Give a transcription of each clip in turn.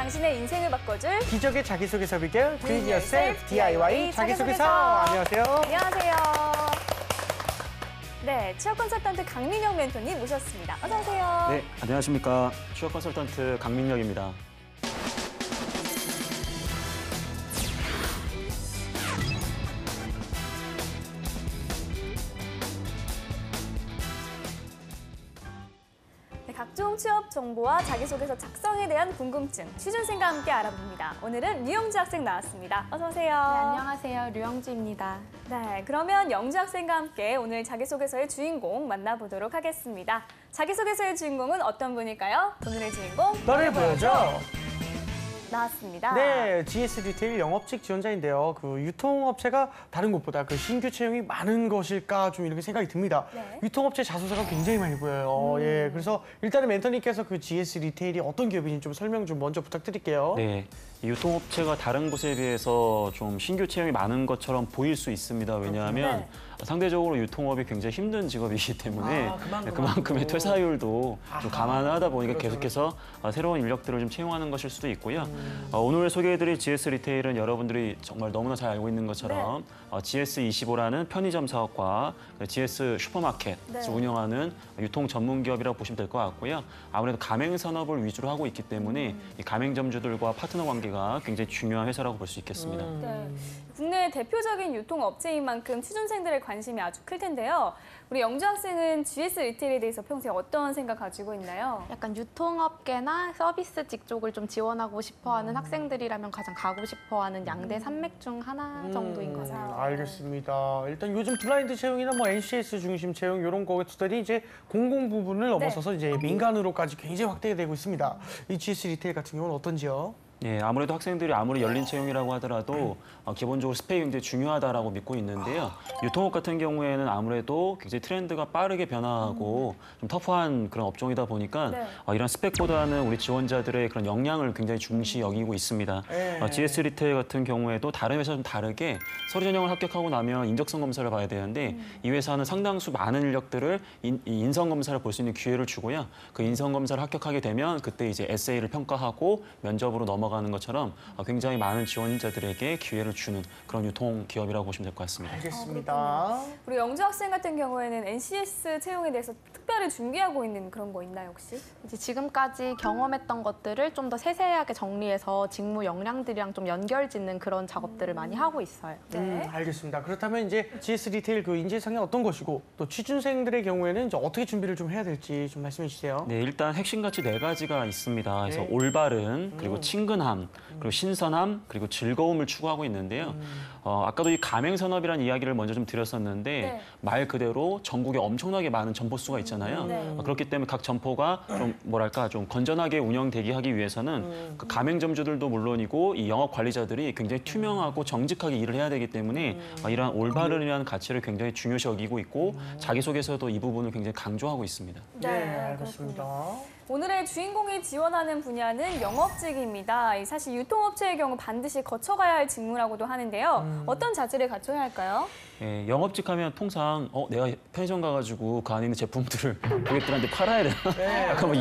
당신의 인생을 바꿔줄 기적의 자기소개서 비결 Do It Yourself DIY 자기소개서. 안녕하세요. 안녕하세요. 네, 취업 컨설턴트 강민혁 멘토님 모셨습니다. 어서 오세요. 네, 안녕하십니까. 취업 컨설턴트 강민혁입니다. 각종 취업 정보와 자기소개서 작성에 대한 궁금증, 취준생과 함께 알아봅니다. 오늘은 류영주 학생 나왔습니다. 어서 오세요. 네, 안녕하세요. 류영주입니다. 네, 그러면 영주 학생과 함께 오늘 자기소개서의 주인공 만나보도록 하겠습니다. 자기소개서의 주인공은 어떤 분일까요? 오늘의 주인공 너를 보여줘. 나왔습니다. 네, GS 리테일 영업직 지원자인데요. 그 유통업체가 다른 곳보다 그 신규 채용이 많은 것일까 좀 이렇게 생각이 듭니다. 네. 유통업체 자소서가 굉장히 많이 보여요. 예, 그래서 일단은 멘토님께서 그 GS 리테일이 어떤 기업인지 좀 설명 좀 먼저 부탁드릴게요. 네, 이 유통업체가 다른 곳에 비해서 좀 신규 채용이 많은 것처럼 보일 수 있습니다. 왜냐하면 상대적으로 유통업이 굉장히 힘든 직업이기 때문에 그만큼의 퇴사율도 좀 감안을 하다 보니까 계속해서 새로운 인력들을 좀 채용하는 것일 수도 있고요. 오늘 소개해드릴 GS 리테일은 여러분들이 정말 너무나 잘 알고 있는 것처럼 GS25라는 편의점 사업과 GS 슈퍼마켓을 운영하는 유통 전문 기업이라고 보시면 될 것 같고요. 아무래도 가맹 산업을 위주로 하고 있기 때문에 이 가맹점주들과 파트너 관계가 굉장히 중요한 회사라고 볼 수 있겠습니다. 네. 국내 대표적인 유통업체인 만큼 취준생들의 관심이 아주 클 텐데요. 우리 영주 학생은 GS 리테일에 대해서 평소에 어떤 생각 가지고 있나요? 약간 유통업계나 서비스직 쪽을 좀 지원하고 싶어하는 학생들이라면 가장 가고 싶어하는 양대 산맥 중 하나 정도인 것 같아요. 알겠습니다. 일단 요즘 블라인드 채용이나 뭐 NCS 중심 채용 이런 것들이 이제 공공 부분을 넘어서서 이제 민간으로까지 굉장히 확대되고 있습니다. 이 GS 리테일 같은 경우는 어떤지요? 예, 아무래도 학생들이 아무리 열린 채용이라고 하더라도 기본적으로 스펙이 굉장히 중요하다라고 믿고 있는데요. 유통업 같은 경우에는 아무래도 굉장히 트렌드가 빠르게 변화하고 좀 터프한 그런 업종이다 보니까 이런 스펙보다는 우리 지원자들의 그런 역량을 굉장히 중시 여기고 있습니다. GS 리테일 같은 경우에도 다른 회사와 좀 다르게 서류 전형을 합격하고 나면 인적성 검사를 봐야 되는데 이 회사는 상당수 많은 인력들을 인성 검사를 볼 수 있는 기회를 주고요. 그 인성 검사를 합격하게 되면 그때 이제 에세이를 평가하고 면접으로 넘어가는 것처럼 굉장히 많은 지원자들에게 기회를 주는 그런 유통 기업이라고 보시면 될 것 같습니다. 알겠습니다. 우리 영주 학생 같은 경우에는 NCS 채용에 대해서 특별히 준비하고 있는 그런 거 있나요, 혹시? 이제 지금까지 경험했던 것들을 좀 더 세세하게 정리해서 직무 역량들이랑 좀 연결짓는 그런 작업들을 많이 하고 있어요. 알겠습니다. 그렇다면 이제 GS 리테일 그 인재상이 어떤 것이고 또 취준생들의 경우에는 이제 어떻게 준비를 좀 해야 될지 좀 말씀해 주세요. 네, 일단 핵심 가치 4가지가 있습니다. 그래서 올바른, 그리고 친근함, 그리고 신선함, 그리고 즐거움을 추구하고 있는데요. 아까도 이 가맹 산업이라는 이야기를 먼저 좀 드렸었는데 말 그대로 전국에 엄청나게 많은 점포 수가 있잖아요. 그렇기 때문에 각 점포가 좀 뭐랄까 좀 건전하게 운영되게 하기 위해서는 그 가맹점주들도 물론이고 이 영업 관리자들이 굉장히 투명하고 정직하게 일을 해야 되기 때문에 이러한 올바른이라는 가치를 굉장히 중요시 여기고 있고 자기소개서도 이 부분을 굉장히 강조하고 있습니다. 네, 알겠습니다. 오늘의 주인공이 지원하는 분야는 영업직입니다. 사실 유통업체의 경우 반드시 거쳐가야 할 직무라고도 하는데요. 어떤 자질을 갖춰야 할까요? 예, 영업직 하면 통상 내가 편의점 가가지고 그 안에 있는 제품들을 고객들한테 팔아야 되나? 약간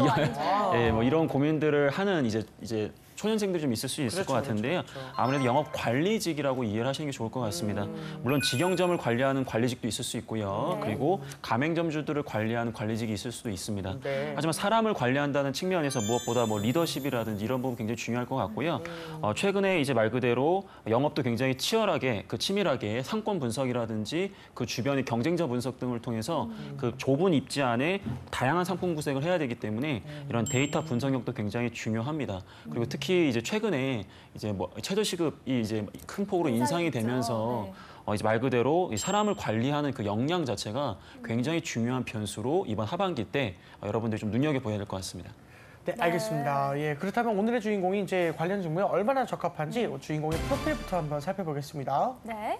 뭐 이런 고민들을 하는 이제 초년생들이 좀 있을 수 있을 것 같은데요. 아무래도 영업 관리직이라고 이해를 하시는 게 좋을 것 같습니다. 물론 직영점을 관리하는 관리직도 있을 수 있고요. 그리고 가맹점주들을 관리하는 관리직이 있을 수도 있습니다. 하지만 사람을 관리한다는 측면에서 무엇보다 뭐 리더십이라든지 이런 부분 굉장히 중요할 것 같고요. 최근에 이제 말 그대로 영업도 굉장히 치열하게 치밀하게 상권 분석이라든지 그 주변의 경쟁자 분석 등을 통해서 그 좁은 입지 안에 다양한 상품 구색을 해야 되기 때문에 이런 데이터 분석력도 굉장히 중요합니다. 그리고 특히 이제 최근에 이제 뭐 최저 시급이 이제 큰 폭으로 인상이 되면서 이제 말 그대로 사람을 관리하는 그 역량 자체가 굉장히 중요한 변수로 이번 하반기 때 여러분들이 좀 눈여겨봐야 될 것 같습니다. 네, 알겠습니다. 예, 그렇다면 오늘의 주인공이 이제 관련 직무에 얼마나 적합한지 주인공의 프로필부터 한번 살펴보겠습니다. 네.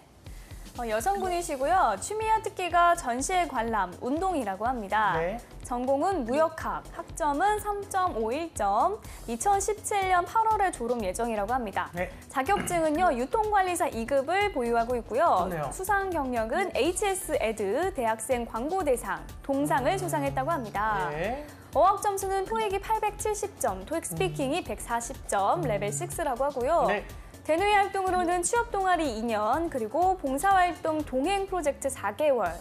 여성분이시고요. 취미와 특기가 전시회 관람, 운동이라고 합니다. 전공은 무역학, 학점은 3.51점, 2017년 8월에 졸업 예정이라고 합니다. 자격증은요, 유통관리사 2급을 보유하고 있고요. 수상 경력은 HS 에드 대학생 광고대상, 동상을 수상했다고 합니다. 어학 점수는 토익이 870점, 토익 스피킹이 140점, 레벨 6라고 하고요. 네. 대뇌 활동으로는 취업 동아리 2년, 그리고 봉사활동 동행 프로젝트 4개월,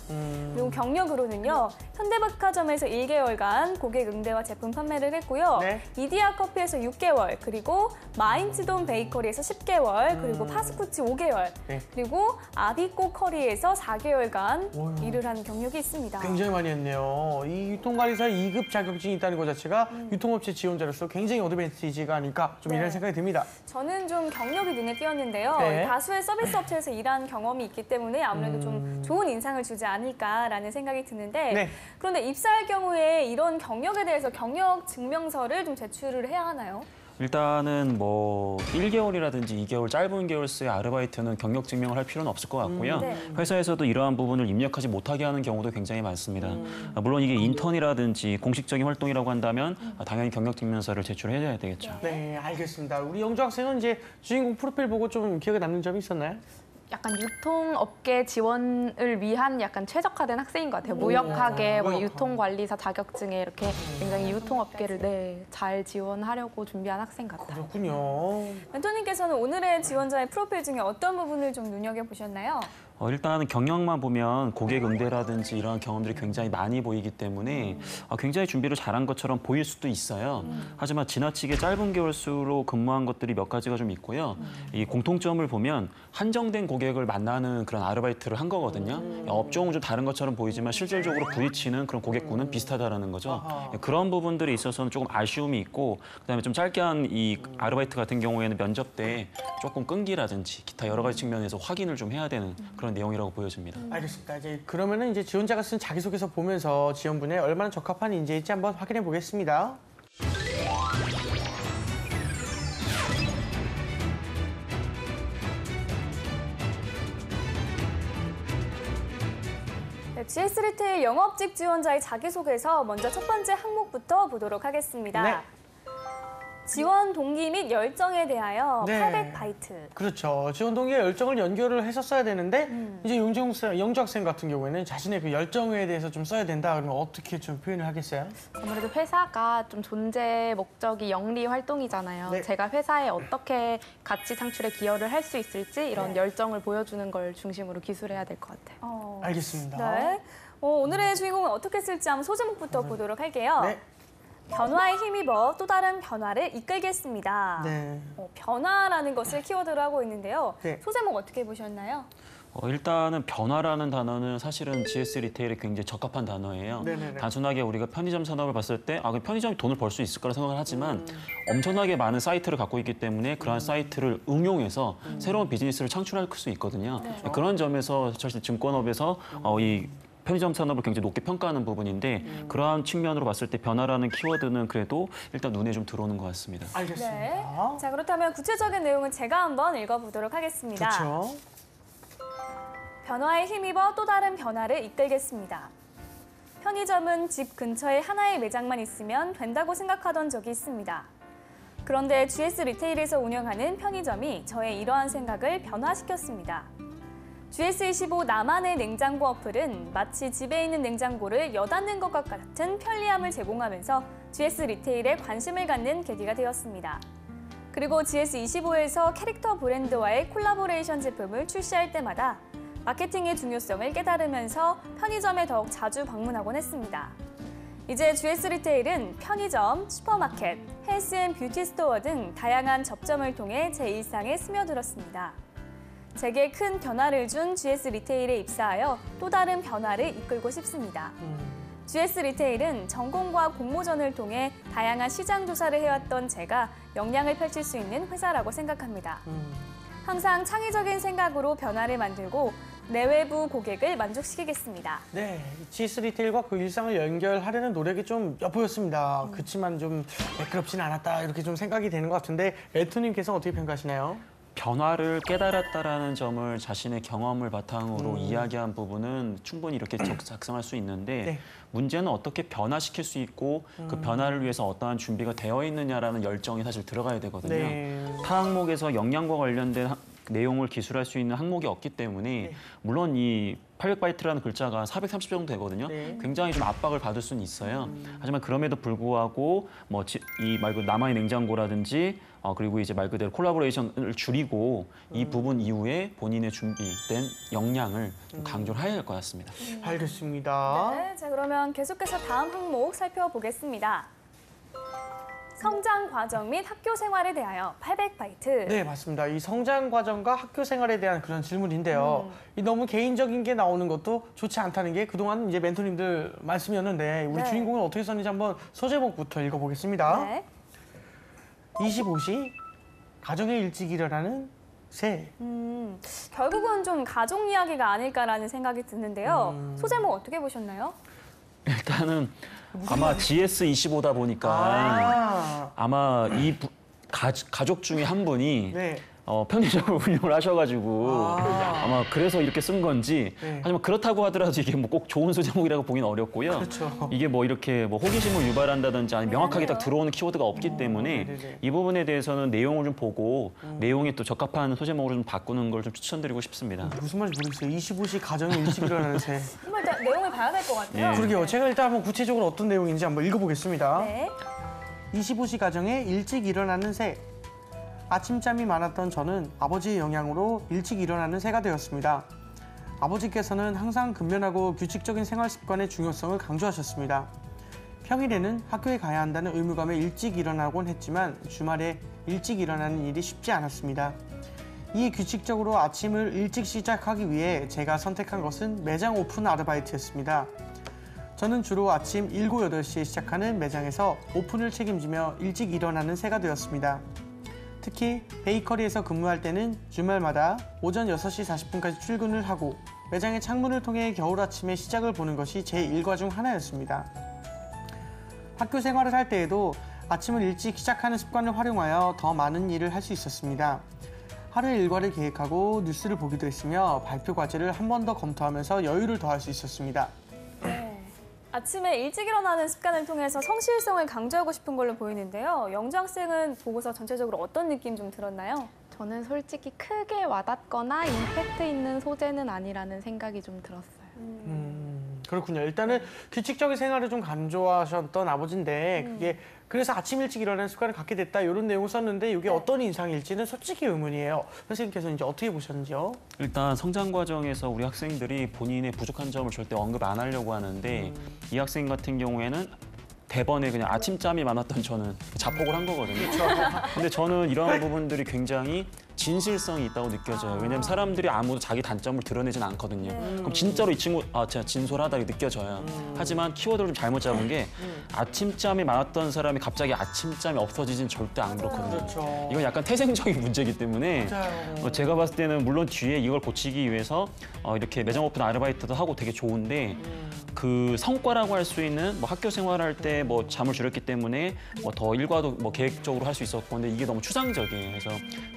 그리고 경력으로는요. 현대백화점에서 1개월간 고객 응대와 제품 판매를 했고요. 네. 이디야 커피에서 6개월, 그리고 마인츠돈 베이커리에서 10개월, 그리고 파스쿠치 5개월, 네. 그리고 아비꼬 커리에서 4개월간 어휴. 일을 한 경력이 있습니다. 굉장히 많이 했네요. 이 유통관리사 2급 자격증이 있다는 것 자체가 유통업체 지원자로서 굉장히 어드밴티지가 아닐까 좀 이런 네. 생각이 듭니다. 저는 좀 경력이 눈에 띄었는데요. 네. 다수의 서비스 업체에서 일한 경험이 있기 때문에 아무래도 좀 좋은 인상을 주지 않을까라는 생각이 드는데 네. 그런데 입사할 경우에 이런 경력에 대해서 경력 증명서를 좀 제출을 해야 하나요? 일단은 뭐 1개월이라든지 2개월 짧은 개월수의 아르바이트는 경력 증명을 할 필요는 없을 것 같고요. 네. 회사에서도 이러한 부분을 입력하지 못하게 하는 경우도 굉장히 많습니다. 물론 이게 인턴이라든지 공식적인 활동이라고 한다면 당연히 경력 증명서를 제출해야 되겠죠. 네, 알겠습니다. 우리 영주 학생은 이제 주인공 프로필 보고 좀 기억에 남는 점이 있었나요? 약간 유통업계 지원을 위한 약간 최적화된 학생인 것 같아요. 무역학에 뭐 무역학. 유통관리사 자격증에 이렇게 굉장히 유통업계를 잘 지원하려고 준비한 학생 같아요. 그렇군요. 멘토님께서는 오늘의 지원자의 프로필 중에 어떤 부분을 좀 눈여겨보셨나요? 일단 경력만 보면 고객 응대라든지 이런 경험들이 굉장히 많이 보이기 때문에 굉장히 준비를 잘한 것처럼 보일 수도 있어요. 하지만 지나치게 짧은 개월수로 근무한 것들이 몇 가지가 좀 있고요. 이 공통점을 보면 한정된 고객을 만나는 그런 아르바이트를 한 거거든요. 업종은 좀 다른 것처럼 보이지만 실질적으로 부딪히는 그런 고객군은 비슷하다라는 거죠. 그런 부분들에 있어서는 조금 아쉬움이 있고 그다음에 좀 짧게 한 이 아르바이트 같은 경우에는 면접 때 조금 끈기라든지 기타 여러 가지 측면에서 확인을 좀 해야 되는 그런 내용이라고 보여집니다. 알겠습니다. 이제 그러면은 이제 지원자가 쓴 자기소개서 보면서 지원분에 얼마나 적합한 인재일지 한번 확인해 보겠습니다. 네, GS 리테일 영업직 지원자의 자기소개서 먼저 첫 번째 항목부터 보도록 하겠습니다. 네. 지원 동기 및 열정에 대하여 네. 800바이트. 그렇죠. 지원 동기의 열정을 연결을 했었어야 되는데 이제 영주 학생 같은 경우에는 자신의 그 열정에 대해서 좀 써야 된다. 그러면 어떻게 좀 표현을 하겠어요? 아무래도 회사가 좀 존재 목적이 영리 활동이잖아요. 네. 제가 회사에 어떻게 가치 창출에 기여를 할 수 있을지 이런 네. 열정을 보여주는 걸 중심으로 기술해야 될 것 같아요. 알겠습니다. 네. 오늘의 주인공은 어떻게 쓸지 한번 소제목부터 보도록 할게요. 네. 변화에 힘입어 또 다른 변화를 이끌겠습니다. 네. 변화라는 것을 키워드로 하고 있는데요. 네. 소제목 어떻게 보셨나요? 일단은 변화라는 단어는 사실은 GS 리테일에 굉장히 적합한 단어예요. 네네네. 단순하게 우리가 편의점 산업을 봤을 때 그럼 편의점이 돈을 벌 수 있을 거라 생각을 하지만 엄청나게 많은 사이트를 갖고 있기 때문에 그러한 사이트를 응용해서 새로운 비즈니스를 창출할 수 있거든요. 그런 점에서 사실 증권업에서 이 편의점 산업을 굉장히 높게 평가하는 부분인데 그러한 측면으로 봤을 때 변화라는 키워드는 그래도 일단 눈에 좀 들어오는 것 같습니다. 알겠습니다. 네. 자, 그렇다면 구체적인 내용은 제가 한번 읽어보도록 하겠습니다. 그렇죠. 변화에 힘입어 또 다른 변화를 이끌겠습니다. 편의점은 집 근처에 하나의 매장만 있으면 된다고 생각하던 적이 있습니다. 그런데 GS 리테일에서 운영하는 편의점이 저의 이러한 생각을 변화시켰습니다. GS25 나만의 냉장고 어플은 마치 집에 있는 냉장고를 여닫는 것과 같은 편리함을 제공하면서 GS 리테일에 관심을 갖는 계기가 되었습니다. 그리고 GS25에서 캐릭터 브랜드와의 콜라보레이션 제품을 출시할 때마다 마케팅의 중요성을 깨달으면서 편의점에 더욱 자주 방문하곤 했습니다. 이제 GS 리테일은 편의점, 슈퍼마켓, 헬스앤뷰티 스토어 등 다양한 접점을 통해 제 일상에 스며들었습니다. 제게 큰 변화를 준 GS 리테일에 입사하여 또 다른 변화를 이끌고 싶습니다. GS 리테일은 전공과 공모전을 통해 다양한 시장 조사를 해왔던 제가 역량을 펼칠 수 있는 회사라고 생각합니다. 항상 창의적인 생각으로 변화를 만들고 내외부 고객을 만족시키겠습니다. 네, GS 리테일과 그 일상을 연결하려는 노력이 좀 엿보였습니다. 그렇지만 좀 매끄럽진 않았다 이렇게 좀 생각이 되는 것 같은데 엘토님께서는 어떻게 평가하시나요? 변화를 깨달았다라는 점을 자신의 경험을 바탕으로 이야기한 부분은 충분히 이렇게 작성할 수 있는데 네. 문제는 어떻게 변화시킬 수 있고 그 변화를 위해서 어떠한 준비가 되어 있느냐라는 열정이 사실 들어가야 되거든요. 네. 타 항목에서 역량과 관련된 내용을 기술할 수 있는 항목이 없기 때문에 물론 이 800바이트라는 글자가 430 정도 되거든요. 네. 굉장히 좀 압박을 받을 수는 있어요. 하지만 그럼에도 불구하고 뭐 이 말 그대로 남아의 냉장고라든지 그리고 이제 말 그대로 콜라보레이션을 줄이고 이 부분 이후에 본인의 준비된 역량을 좀 강조를 해야 할 것 같습니다. 알겠습니다. 네, 자 그러면 계속해서 다음 항목 살펴보겠습니다. 성장 과정 및 학교 생활에 대하여 800바이트. 네, 맞습니다. 이 성장 과정과 학교 생활에 대한 그런 질문인데요. 이 너무 개인적인 게 나오는 것도 좋지 않다는 게 그동안 이제 멘토님들 말씀이었는데 우리 네. 주인공은 어떻게 썼는지 한번 소제목부터 읽어보겠습니다. 네. 25시 가정에 일찍 일어나는 새. 결국은 좀 가족 이야기가 아닐까라는 생각이 드는데요. 소제목 어떻게 보셨나요? 일단은 아마 GS25다 보니까 아마 이 가족 중에 한 분이 네. 편의점을 운영을 하셔가지고 아마 그래서 이렇게 쓴 건지 네. 하지만 그렇다고 하더라도 이게 뭐 꼭 좋은 소제목이라고 보기는 어렵고요. 그렇죠. 이게 뭐 이렇게 뭐 호기심을 유발한다든지 아니면 명확하게 딱 맞아요. 들어오는 키워드가 없기 때문에 네네. 이 부분에 대해서는 내용을 좀 보고 내용에 또 적합한 소제목으로 좀 바꾸는 걸 좀 추천드리고 싶습니다. 무슨 말인지 모르겠어요. 25시 가정에 일찍 일어나는 새. 한번 일단 내용을 봐야 될 것 같아요. 예. 그러게요. 제가 일단 한번 구체적으로 어떤 내용인지 한번 읽어보겠습니다. 네. 25시 가정에 일찍 일어나는 새. 아침잠이 많았던 저는 아버지의 영향으로 일찍 일어나는 새가 되었습니다. 아버지께서는 항상 근면하고 규칙적인 생활 습관의 중요성을 강조하셨습니다. 평일에는 학교에 가야 한다는 의무감에 일찍 일어나곤 했지만 주말에 일찍 일어나는 일이 쉽지 않았습니다. 이에 규칙적으로 아침을 일찍 시작하기 위해 제가 선택한 것은 매장 오픈 아르바이트였습니다. 저는 주로 아침 7, 8시에 시작하는 매장에서 오픈을 책임지며 일찍 일어나는 새가 되었습니다. 특히 베이커리에서 근무할 때는 주말마다 오전 6시 40분까지 출근을 하고 매장의 창문을 통해 겨울 아침의 시작을 보는 것이 제 일과 중 하나였습니다. 학교 생활을 할 때에도 아침을 일찍 시작하는 습관을 활용하여 더 많은 일을 할 수 있었습니다. 하루의 일과를 계획하고 뉴스를 보기도 했으며 발표 과제를 한 번 더 검토하면서 여유를 더할 수 있었습니다. 네. 아침에 일찍 일어나는 습관을 통해서 성실성을 강조하고 싶은 걸로 보이는데요. 영주 학생은 보고서 전체적으로 어떤 느낌 좀 들었나요? 저는 솔직히 크게 와닿거나 임팩트 있는 소재는 아니라는 생각이 좀 들었어요. 그렇군요. 일단은 규칙적인 생활을 좀 강조하셨던 아버지인데 그게 그래서 아침 일찍 일어나는 습관을 갖게 됐다 이런 내용을 썼는데 이게 어떤 인상일지는 솔직히 의문이에요. 선생님께서는 이제 어떻게 보셨는지요? 일단 성장 과정에서 우리 학생들이 본인의 부족한 점을 절대 언급 안 하려고 하는데 이 학생 같은 경우에는 대번에 그냥 아침잠이 많았던 저는 자폭을 한 거거든요. 근데 저는 이러한 부분들이 굉장히 진실성이 있다고 느껴져요. 왜냐하면 사람들이 아무도 자기 단점을 드러내진 않거든요. 그럼 진짜로 이 친구 진짜 진솔하다 이렇게 느껴져요. 하지만 키워드를 좀 잘못 잡은 게 아침잠이 많았던 사람이 갑자기 아침잠이 없어지진 절대 안 그렇거든요. 그렇죠. 이건 약간 태생적인 문제이기 때문에 맞아요. 제가 봤을 때는 물론 뒤에 이걸 고치기 위해서 이렇게 매장 오픈 아르바이트도 하고 되게 좋은데 그 성과라고 할 수 있는 뭐 학교 생활할 때 뭐 잠을 줄였기 때문에 뭐 더 일과도 뭐 계획적으로 할 수 있었고 근데 이게 너무 추상적이에요. 그래서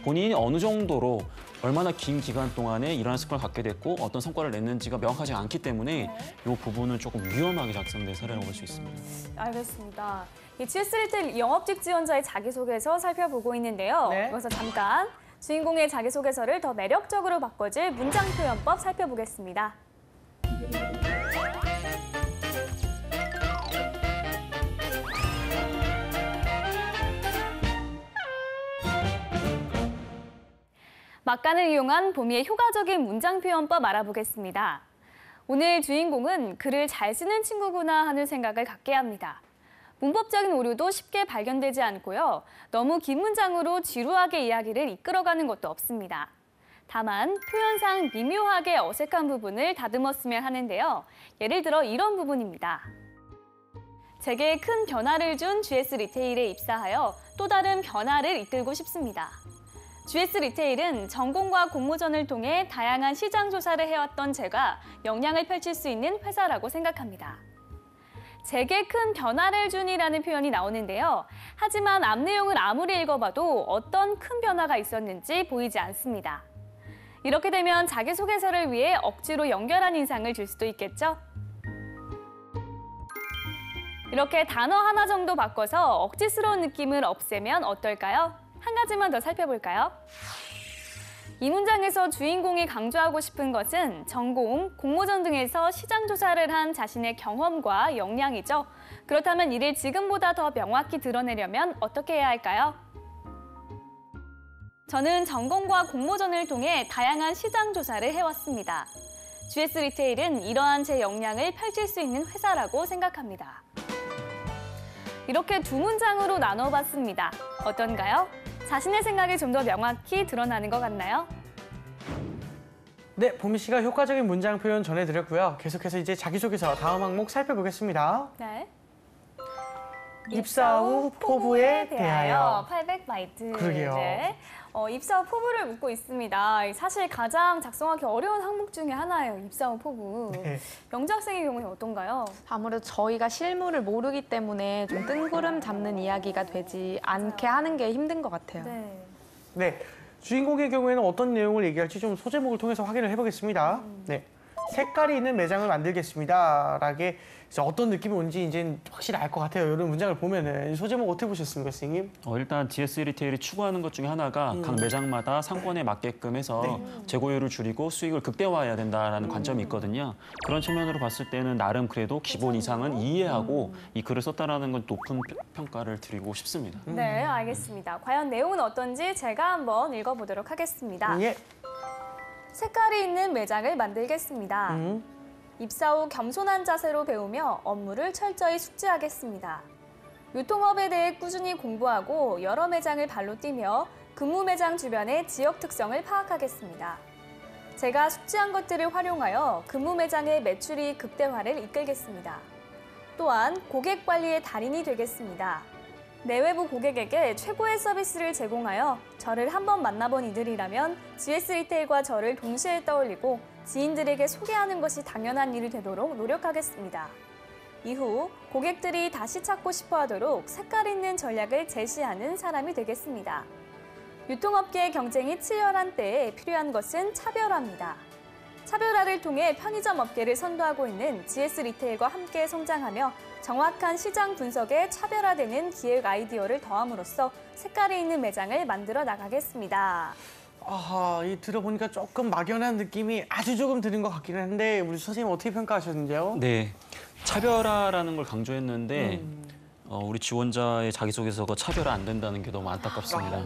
본인이 어느 정도로 얼마나 긴 기간 동안에 이러한 습관을 갖게 됐고 어떤 성과를 냈는지가 명확하지 않기 때문에 이 부분은 조금 위험하게 작성된 사례라고 볼 수 있습니다. 알겠습니다. 이 GS 리테일 영업직 지원자의 자기소개서 살펴보고 있는데요. 네. 여기서 잠깐 주인공의 자기소개서를 더 매력적으로 바꿔줄 문장 표현법 살펴보겠습니다. 막간을 이용한 보미의 효과적인 문장 표현법 알아보겠습니다. 오늘 주인공은 글을 잘 쓰는 친구구나 하는 생각을 갖게 합니다. 문법적인 오류도 쉽게 발견되지 않고요. 너무 긴 문장으로 지루하게 이야기를 이끌어가는 것도 없습니다. 다만 표현상 미묘하게 어색한 부분을 다듬었으면 하는데요. 예를 들어 이런 부분입니다. 제게 큰 변화를 준 GS 리테일에 입사하여 또 다른 변화를 이끌고 싶습니다. GS 리테일은 전공과 공모전을 통해 다양한 시장 조사를 해왔던 제가 역량을 펼칠 수 있는 회사라고 생각합니다. 제게 큰 변화를 준이라는 표현이 나오는데요. 하지만 앞 내용을 아무리 읽어봐도 어떤 큰 변화가 있었는지 보이지 않습니다. 이렇게 되면 자기소개서를 위해 억지로 연결한 인상을 줄 수도 있겠죠? 이렇게 단어 하나 정도 바꿔서 억지스러운 느낌을 없애면 어떨까요? 한 가지만 더 살펴볼까요? 이 문장에서 주인공이 강조하고 싶은 것은 전공, 공모전 등에서 시장 조사를 한 자신의 경험과 역량이죠. 그렇다면 이를 지금보다 더 명확히 드러내려면 어떻게 해야 할까요? 저는 전공과 공모전을 통해 다양한 시장 조사를 해왔습니다. GS 리테일은 이러한 제 역량을 펼칠 수 있는 회사라고 생각합니다. 이렇게 두 문장으로 나눠봤습니다. 어떤가요? 자신의 생각이 좀 더 명확히 드러나는 것 같나요? 네, 보미 씨가 효과적인 문장 표현 전해드렸고요. 계속해서 이제 자기소개서 다음 항목 살펴보겠습니다. 네. 입사 후 포부에 대하여. 800바이트. 그러게요. 네. 입사 후 포부를 묻고 있습니다. 사실 가장 작성하기 어려운 항목 중에 하나예요. 입사 후 포부. 네. 영재 학생의 경우는 어떤가요? 아무래도 저희가 실무를 모르기 때문에 좀 뜬구름 잡는 이야기가 되지 않게 하는 게 힘든 것 같아요. 네. 네, 주인공의 경우에는 어떤 내용을 얘기할지 좀 소제목을 통해서 확인을 해보겠습니다. 네, 색깔이 있는 매장을 만들겠습니다. 라게 이제 어떤 느낌이 온지 이제 확실히 알 것 같아요. 이런 문장을 보면은 소제목 어떻게 보셨습니까, 선생님? 일단 GS 리테일이 추구하는 것 중에 하나가 각 매장마다 상권에 맞게끔 해서 재고율을 줄이고 수익을 극대화해야 된다는 관점이 있거든요. 그런 측면으로 봤을 때는 나름 그래도 기본 이상은 이해하고 이 글을 썼다라는 건 높은 평가를 드리고 싶습니다. 네, 알겠습니다. 과연 내용은 어떤지 제가 한번 읽어보도록 하겠습니다. 예. 색깔이 있는 매장을 만들겠습니다. 입사 후 겸손한 자세로 배우며 업무를 철저히 숙지하겠습니다. 유통업에 대해 꾸준히 공부하고 여러 매장을 발로 뛰며 근무 매장 주변의 지역 특성을 파악하겠습니다. 제가 숙지한 것들을 활용하여 근무 매장의 매출이 극대화를 이끌겠습니다. 또한 고객 관리의 달인이 되겠습니다. 내외부 고객에게 최고의 서비스를 제공하여 저를 한번 만나본 이들이라면 GS 리테일과 저를 동시에 떠올리고 지인들에게 소개하는 것이 당연한 일이 되도록 노력하겠습니다. 이후 고객들이 다시 찾고 싶어 하도록 색깔 있는 전략을 제시하는 사람이 되겠습니다. 유통업계의 경쟁이 치열한 때에 필요한 것은 차별화입니다. 차별화를 통해 편의점 업계를 선도하고 있는 GS 리테일과 함께 성장하며 정확한 시장 분석에 차별화되는 기획 아이디어를 더함으로써 색깔이 있는 매장을 만들어 나가겠습니다. 아하, 이 들어보니까 조금 막연한 느낌이 아주 조금 드는 것 같기는 한데 우리 선생님 어떻게 평가하셨는데요? 네, 차별화라는 걸 강조했는데 우리 지원자의 자기소개서가 차별화 안 된다는 게 너무 안타깝습니다.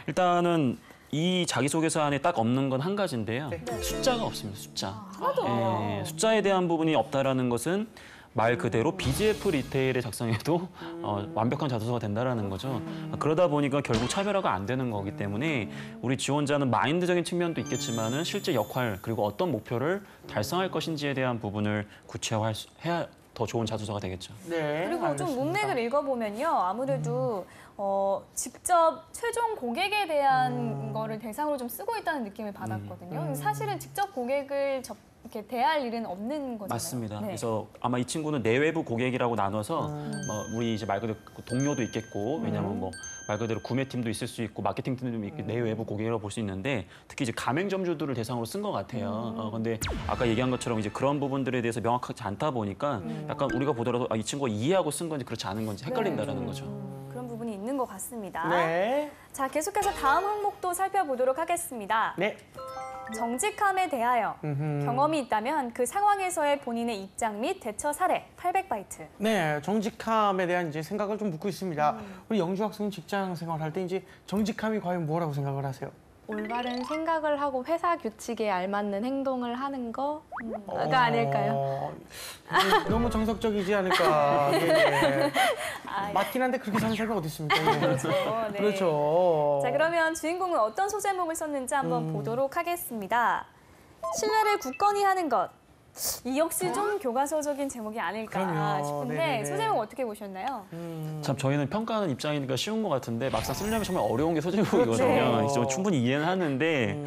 일단은 이 자기소개서 안에 딱 없는 건 한 가지인데요. 숫자가 없습니다, 숫자. 하나도 없네요. 숫자에 대한 부분이 없다라는 것은 말 그대로 BGF 리테일에 작성해도 완벽한 자소서가 된다라는 거죠. 그러다 보니까 결국 차별화가 안 되는 거기 때문에 우리 지원자는 마인드적인 측면도 있겠지만은 실제 역할 그리고 어떤 목표를 달성할 것인지에 대한 부분을 구체화해야 더 좋은 자소서가 되겠죠. 네. 그리고 좀 알겠습니다. 문맥을 읽어보면요. 아무래도 직접 최종 고객에 대한 거를 대상으로 좀 쓰고 있다는 느낌을 받았거든요. 사실은 직접 고객을 이렇게 대할 일은 없는 거잖아요. 맞습니다. 네. 그래서 아마 이 친구는 내외부 고객이라고 나눠서 우리 이제 말 그대로 동료도 있겠고 왜냐하면 뭐 말 그대로 구매팀도 있을 수 있고 마케팅팀도 있고 내외부 고객이라고 볼 수 있는데 특히 이제 가맹점주들을 대상으로 쓴 것 같아요. 근데 아까 얘기한 것처럼 이제 그런 부분들에 대해서 명확하지 않다 보니까 약간 우리가 보더라도 이 친구가 이해하고 쓴 건지 그렇지 않은 건지 헷갈린다라는 거죠. 그런 부분이 있는 것 같습니다. 네. 자, 계속해서 다음 항목도 살펴보도록 하겠습니다. 네. 정직함에 대하여 경험이 있다면 그 상황에서의 본인의 입장 및 대처 사례 800바이트. 네, 정직함에 대한 이제 생각을 좀 묻고 있습니다. 우리 영주 학생 직장 생활할 때 이제 정직함이 과연 뭐라고 생각을 하세요? 올바른 생각을 하고 회사 규칙에 알맞는 행동을 하는 거가 아닐까요? 너무 정석적이지 않을까. 네. 맞긴 한데 그렇게 사는 사람이 어디 있습니까? 네. 그렇죠. 네. 그렇죠. 자, 그러면 주인공은 어떤 소제목을 썼는지 한번 보도록 하겠습니다. 신뢰를 굳건히 하는 것. 이 역시 좀 교과서적인 제목이 아닐까 그럼요. 싶은데 네네네. 소제목 어떻게 보셨나요? 참 저희는 평가하는 입장이니까 쉬운 것 같은데 막상 쓰려면 정말 어려운 게 소제목이거든요. 그렇죠. 그래서 충분히 이해는 하는데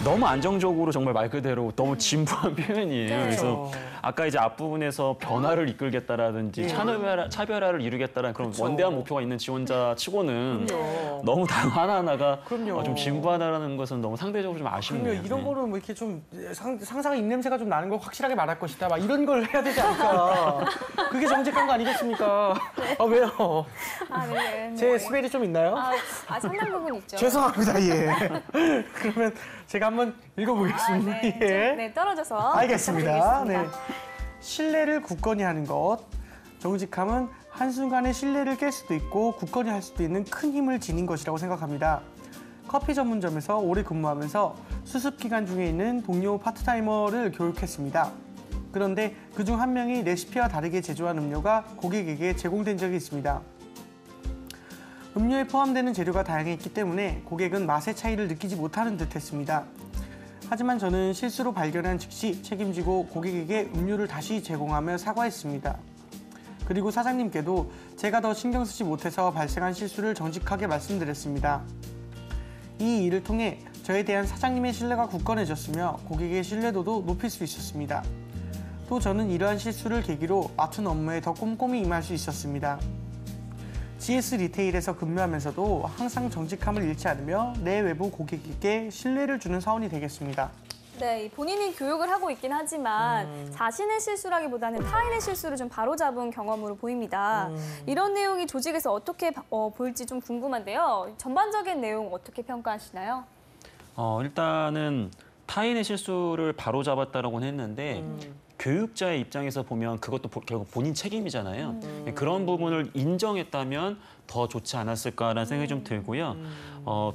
너무 안정적으로 정말 말 그대로 너무 진부한 표현이에요. 네. 그래서 아까 이제 앞부분에서 변화를 이끌겠다라든지 차별화를 이루겠다라는 그런 그쵸. 원대한 목표가 있는 지원자 치고는 그럼요. 너무 단어 하나하나가 그럼요. 좀 진부하다라는 것은 너무 상대적으로 좀 아쉽네요. 그럼요. 이런 네. 거는 뭐 이렇게 좀 상사가 입냄새가 좀 나는 걸 확실하게 말할 것이다. 막 이런 걸 해야 되지 않을까. 그게 정직한 거 아니겠습니까? 아, 왜요? 아, 네. 제 스멜이 좀 있나요? 상당 부분 있죠. 죄송합니다. 예. 그러면 제가 한번 읽어보겠습니다. 네, 예. 좀, 네, 떨어져서 알겠습니다. 네. 부탁드리겠습니다. 신뢰를 굳건히 하는 것. 정직함은 한순간에 신뢰를 깰 수도 있고 굳건히 할 수도 있는 큰 힘을 지닌 것이라고 생각합니다. 커피 전문점에서 오래 근무하면서 수습 기간 중에 있는 동료 파트타이머를 교육했습니다. 그런데 그중 한 명이 레시피와 다르게 제조한 음료가 고객에게 제공된 적이 있습니다. 음료에 포함되는 재료가 다양했기 때문에 고객은 맛의 차이를 느끼지 못하는 듯했습니다. 하지만 저는 실수로 발견한 즉시 책임지고 고객에게 음료를 다시 제공하며 사과했습니다. 그리고 사장님께도 제가 더 신경 쓰지 못해서 발생한 실수를 정직하게 말씀드렸습니다. 이 일을 통해 저에 대한 사장님의 신뢰가 굳건해졌으며 고객의 신뢰도도 높일 수 있었습니다. 또 저는 이러한 실수를 계기로 맡은 업무에 더 꼼꼼히 임할 수 있었습니다. GS 리테일에서 근무하면서도 항상 정직함을 잃지 않으며 내 외부 고객에게 신뢰를 주는 사원이 되겠습니다. 네, 본인이 교육을 하고 있긴 하지만 자신의 실수라기보다는 타인의 실수를 좀 바로잡은 경험으로 보입니다. 이런 내용이 조직에서 어떻게 보일지 좀 궁금한데요. 전반적인 내용 어떻게 평가하시나요? 일단은 타인의 실수를 바로잡았다라고는 했는데 교육자의 입장에서 보면 그것도 결국 본인 책임이잖아요. 그런 부분을 인정했다면 더 좋지 않았을까라는 생각이 좀 들고요.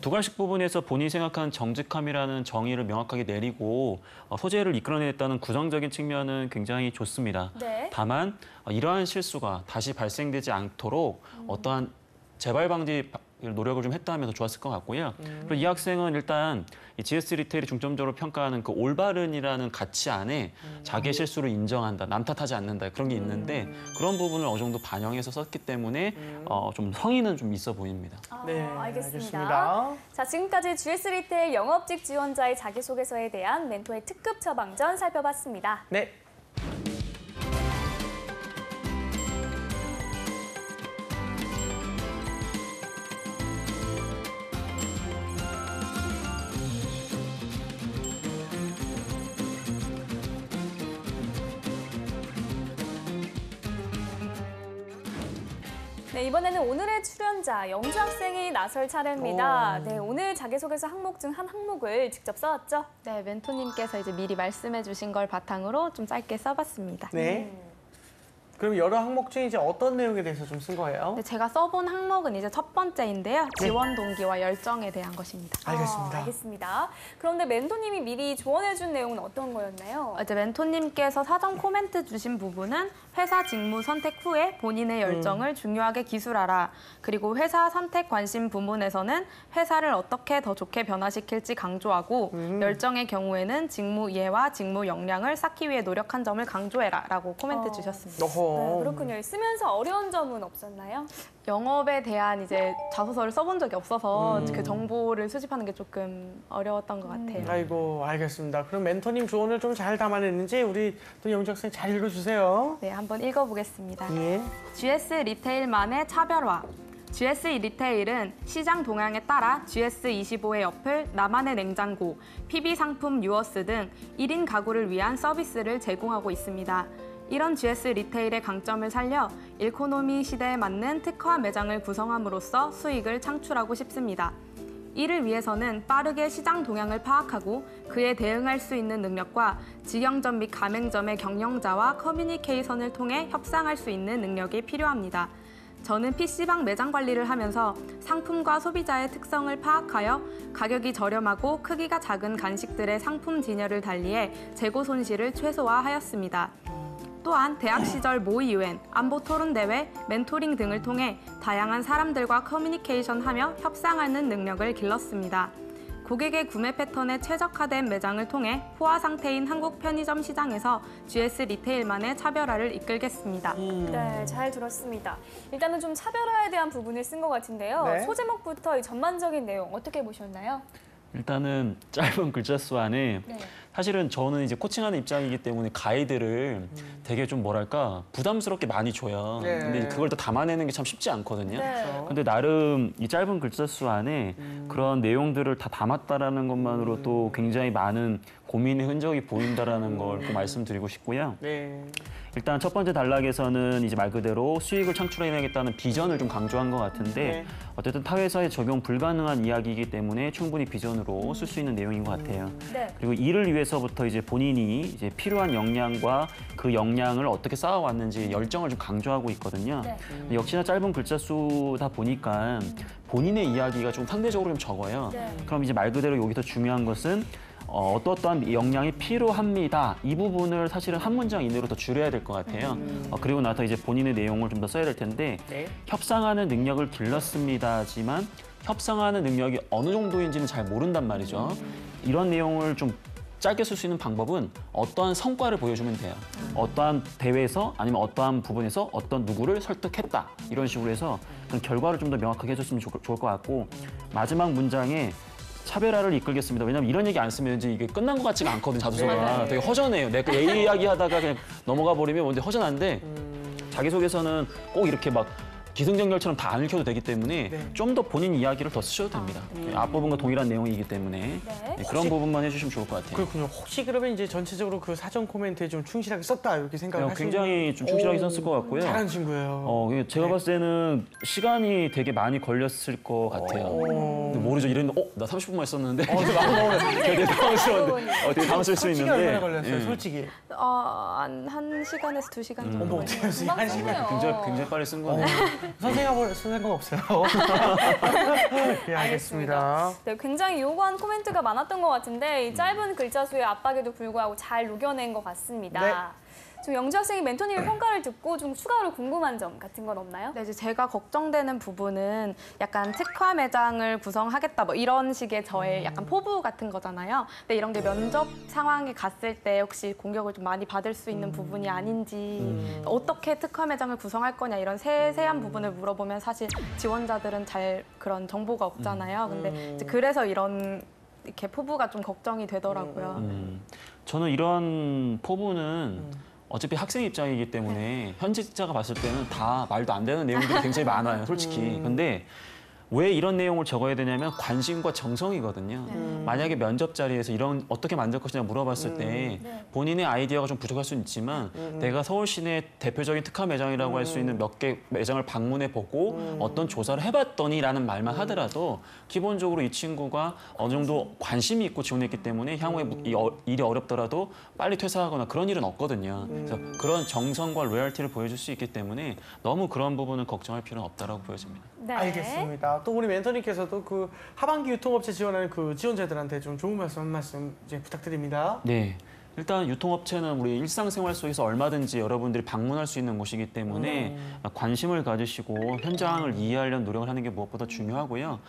두 가지 부분에서 본인이 생각하는 정직함이라는 정의를 명확하게 내리고 소재를 이끌어냈다는 구성적인 측면은 굉장히 좋습니다. 네. 다만 이러한 실수가 다시 발생되지 않도록 어떠한 재발 방지 노력을 좀 했다면 더 좋았을 것 같고요. 그리고 이 학생은 일단 이 GS 리테일이 중점적으로 평가하는 그 올바른이라는 가치 안에 자기의 실수를 인정한다, 남 탓하지 않는다 그런 게 있는데 그런 부분을 어느 정도 반영해서 썼기 때문에 좀 성의는 좀 있어 보입니다. 네, 알겠습니다. 알겠습니다. 자, 지금까지 GS 리테일 영업직 지원자의 자기소개서에 대한 멘토의 특급 처방전 살펴봤습니다. 네. 네, 이번에는 오늘의 출연자 영주 학생이 나설 차례입니다. 네, 오늘 자기소개서 항목 중 한 항목을 직접 써왔죠? 네, 멘토님께서 이제 미리 말씀해 주신 걸 바탕으로 좀 짧게 써봤습니다. 네. 그럼 여러 항목 중에 이제 어떤 내용에 대해서 좀 쓴 거예요? 네, 제가 써본 항목은 이제 첫 번째인데요. 지원 동기와 열정에 대한 것입니다. 알겠습니다. 알겠습니다. 그런데 멘토님이 미리 조언해준 내용은 어떤 거였나요? 이제 멘토님께서 사전 코멘트 주신 부분은 회사 직무 선택 후에 본인의 열정을 중요하게 기술하라. 그리고 회사 선택 관심 부문에서는 회사를 어떻게 더 좋게 변화시킬지 강조하고 열정의 경우에는 직무 이해와 직무 역량을 쌓기 위해 노력한 점을 강조해라 라고 코멘트 주셨습니다. 네, 그렇군요. 쓰면서 어려운 점은 없었나요? 영업에 대한 이제 자소서를 써본 적이 없어서 그 정보를 수집하는 게 조금 어려웠던 것 같아요. 아이고, 알겠습니다. 그럼 멘토님 조언을 좀 잘 담아냈는지 우리 또 영주 학생 잘 읽어주세요. 네, 한번 읽어보겠습니다. 예. GS 리테일만의 차별화. GS 리테일은 시장 동향에 따라 GS25의 옆을 나만의 냉장고, PB 상품 유어스 등 1인 가구를 위한 서비스를 제공하고 있습니다. 이런 GS 리테일의 강점을 살려 일코노미 시대에 맞는 특화 매장을 구성함으로써 수익을 창출하고 싶습니다. 이를 위해서는 빠르게 시장 동향을 파악하고 그에 대응할 수 있는 능력과 직영점 및 가맹점의 경영자와 커뮤니케이션을 통해 협상할 수 있는 능력이 필요합니다. 저는 PC방 매장 관리를 하면서 상품과 소비자의 특성을 파악하여 가격이 저렴하고 크기가 작은 간식들의 상품 진열을 달리해 재고 손실을 최소화하였습니다. 또한 대학 시절 모의 유엔, 안보 토론 대회, 멘토링 등을 통해 다양한 사람들과 커뮤니케이션하며 협상하는 능력을 길렀습니다. 고객의 구매 패턴에 최적화된 매장을 통해 포화 상태인 한국 편의점 시장에서 GS 리테일만의 차별화를 이끌겠습니다. 네, 잘 들었습니다. 일단은 좀 차별화에 대한 부분을 쓴 것 같은데요. 네. 소제목부터 이 전반적인 내용 어떻게 보셨나요? 일단은 짧은 글자 수 안에 네. 사실은 저는 이제 코칭하는 입장이기 때문에 가이드를 되게 좀 뭐랄까 부담스럽게 많이 줘요. 네. 근데 그걸 또 담아내는 게 참 쉽지 않거든요. 네. 근데 나름 이 짧은 글자 수 안에 그런 내용들을 다 담았다라는 것만으로도 굉장히 많은 고민의 흔적이 보인다라는 걸 꼭 말씀드리고 싶고요. 네. 일단 첫 번째 단락에서는 이제 말 그대로 수익을 창출해내겠다는 비전을 좀 강조한 것 같은데 네. 어쨌든 타회사에 적용 불가능한 이야기이기 때문에 충분히 비전으로 쓸 수 있는 내용인 것 같아요. 네. 그리고 이를 위해서부터 이제 본인이 이제 필요한 역량과 그 역량을 어떻게 쌓아왔는지 열정을 좀 강조하고 있거든요. 네. 근데 역시나 짧은 글자 수다 보니까 본인의 이야기가 좀 상대적으로 좀 적어요. 네. 그럼 이제 말 그대로 여기서 중요한 것은 어떠한 역량이 필요합니다. 이 부분을 사실은 한 문장 이내로 더 줄여야 될 것 같아요. 그리고 나서 이제 본인의 내용을 좀 더 써야 될 텐데 네. 협상하는 능력을 길렀습니다지만 협상하는 능력이 어느 정도인지는 잘 모른단 말이죠. 이런 내용을 좀 짧게 쓸 수 있는 방법은 어떠한 성과를 보여주면 돼요. 어떠한 대회에서 아니면 어떠한 부분에서 어떤 누구를 설득했다. 이런 식으로 해서 그런 결과를 좀 더 명확하게 해줬으면 좋을 것 같고 마지막 문장에 차별화를 이끌겠습니다. 왜냐하면 이런 얘기 안 쓰면 이제 이게 끝난 것 같지가 않거든요. 자소서가 되게 허전해요. 내가 예의 이야기하다가 그냥 넘어가 버리면 완전 허전한데 자기소개서는 꼭 이렇게 막 기승전결처럼 다 안 읽혀도 되기 때문에 네. 좀 더 본인 이야기를 더 쓰셔도 됩니다. 앞부분과 동일한 내용이기 때문에 네. 네, 그런 부분만 해주시면 좋을 것 같아요. 그렇군요. 혹시 그러면 이제 전체적으로 그 사전 코멘트에 좀 충실하게 썼다 이렇게 생각을 하시는 굉장히 좀 충실하게 썼을 것 같고요. 잘하는 친구예요. 제가 봤을 때는 시간이 되게 많이 걸렸을 것 같아요. 근데 모르죠. 이랬는데, 나 30분만 했었는데. 되게 당황스러운데. 되게 당황스러울 수 솔직히 있는데. 얼마나 걸렸어요? 예. 솔직히. 한 시간에서 2시간 정도. 어머 어떻게 했어요? 한 시간. 굉장히 빨리 쓴 거네요. 선생님하고 상관없어요. 네, 알겠습니다. 네, 굉장히 요구한 코멘트가 많았던 것 같은데 이 짧은 글자 수의 압박에도 불구하고 잘 녹여낸 것 같습니다. 네. 좀 영주 학생이 멘토님의 평가를 듣고 좀 추가로 궁금한 점 같은 건 없나요? 네, 이제 제가 걱정되는 부분은 약간 특화 매장을 구성하겠다 뭐 이런 식의 저의 약간 포부 같은 거잖아요. 근데 이런 게 면접 상황에 갔을 때 혹시 공격을 좀 많이 받을 수 있는 부분이 아닌지 어떻게 특화 매장을 구성할 거냐 이런 세세한 부분을 물어보면 사실 지원자들은 잘 그런 정보가 없잖아요. 근데 이제 그래서 이런 이렇게 포부가 좀 걱정이 되더라고요. 저는 이런 포부는 어차피 학생 입장이기 때문에 현직자가 봤을 때는 다 말도 안 되는 내용들이 굉장히 많아요, 솔직히. 근데 왜 이런 내용을 적어야 되냐면 관심과 정성이거든요. 만약에 면접 자리에서 이런 어떻게 만들 것이냐 물어봤을 때 본인의 아이디어가 좀 부족할 수는 있지만 내가 서울 시내 대표적인 특화 매장이라고 할 수 있는 몇 개 매장을 방문해 보고 어떤 조사를 해봤더니라는 말만 하더라도 기본적으로 이 친구가 어느 정도 관심이 있고 지원했기 때문에 향후에 일이 어렵더라도 빨리 퇴사하거나 그런 일은 없거든요. 그래서 그런 정성과 로열티를 보여줄 수 있기 때문에 너무 그런 부분은 걱정할 필요는 없다라고 보여집니다. 네. 알겠습니다. 또 우리 멘토님께서도 그 하반기 유통업체 지원하는 그 지원자들한테 좀 좋은 말씀 한 말씀 이제 부탁드립니다. 네. 일단 유통업체는 우리 일상생활 속에서 얼마든지 여러분들이 방문할 수 있는 곳이기 때문에 관심을 가지시고 현장을 이해하려는 노력을 하는 게 무엇보다 중요하고요.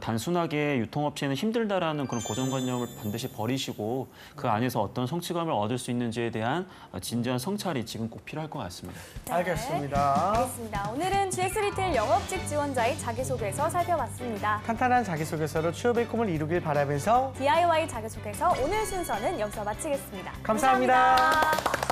단순하게 유통업체는 힘들다라는 그런 고정관념을 반드시 버리시고 그 안에서 어떤 성취감을 얻을 수 있는지에 대한 진지한 성찰이 지금 꼭 필요할 것 같습니다. 네. 알겠습니다. 알겠습니다. 오늘은 GS 리테일 영업직 지원자의 자기소개서 살펴봤습니다. 탄탄한 자기소개서로 취업의 꿈을 이루길 바라면서 DIY 자기소개서 오늘 순서는 여기서 마치겠습니다. 감사합니다. 감사합니다.